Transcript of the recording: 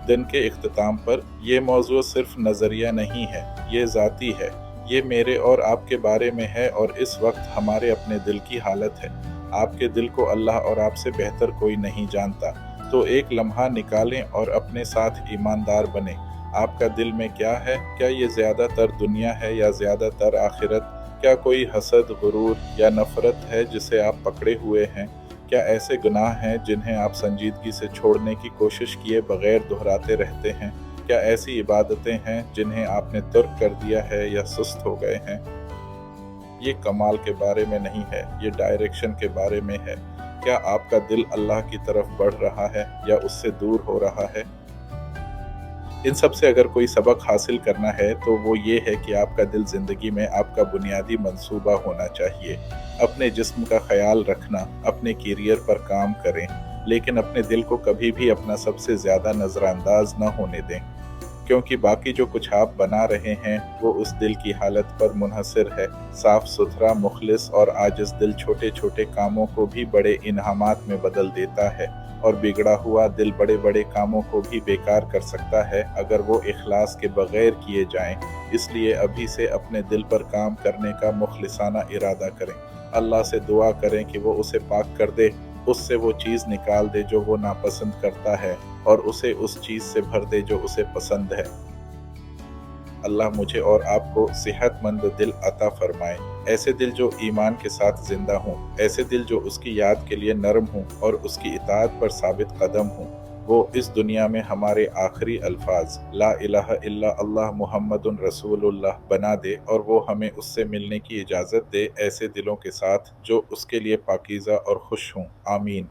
दिन के इख्तिताम पर, ये मौज़ू सिर्फ नज़रिया नहीं है, ये ज़ाती है। ये मेरे और आपके बारे में है और इस वक्त हमारे अपने दिल की हालत है। आपके दिल को अल्लाह और आपसे बेहतर कोई नहीं जानता। तो एक लम्हा निकालें और अपने साथ ईमानदार बनें। आपका दिल में क्या है? क्या ये ज़्यादातर दुनिया है या ज़्यादातर आखिरत? क्या कोई हसद, गुरूर या नफ़रत है जिसे आप पकड़े हुए हैं? क्या ऐसे गुनाह हैं जिन्हें आप संजीदगी से छोड़ने की कोशिश किए बगैर दोहराते रहते हैं? क्या ऐसी इबादतें हैं जिन्हें आपने तर्क कर दिया है या सुस्त हो गए हैं? ये कमाल के बारे में नहीं है, ये डायरेक्शन के बारे में है। क्या आपका दिल अल्लाह की तरफ बढ़ रहा है या उससे दूर हो रहा है? इन सब से अगर कोई सबक हासिल करना है तो वो ये है कि आपका दिल ज़िंदगी में आपका बुनियादी मंसूबा होना चाहिए। अपने जिस्म का ख़याल रखना, अपने करियर पर काम करें, लेकिन अपने दिल को कभी भी अपना सबसे ज़्यादा नज़रअंदाज न होने दें, क्योंकि बाकी जो कुछ आप बना रहे हैं वो उस दिल की हालत पर मुनहसर है। साफ सुथरा, मुखलिस और आजिज़ दिल छोटे छोटे कामों को भी बड़े इनामात में बदल देता है, और बिगड़ा हुआ दिल बड़े बड़े कामों को भी बेकार कर सकता है अगर वो इखलास के बगैर किए जाएं। इसलिए अभी से अपने दिल पर काम करने का मुखलिसाना इरादा करें। अल्लाह से दुआ करें कि वो उसे पाक कर दे, उससे वो चीज़ निकाल दे जो वो नापसंद करता है, और उसे उस चीज़ से भर दे जो उसे पसंद है। अल्लाह मुझे और आपको सेहतमंद दिल अता फरमाए, ऐसे दिल जो ईमान के साथ जिंदा हों, ऐसे दिल जो उसकी याद के लिए नरम हों और उसकी इताअत पर साबित कदम हों। वो इस दुनिया में हमारे आखिरी अल्फाज ला इलाहा इल्ला अल्लाह मुहम्मदुन रसूलुल्लाह बना दे, और वो हमें उससे मिलने की इजाज़त दे ऐसे दिलों के साथ जो उसके लिए पाकीज़ा और खुश हों। आमीन।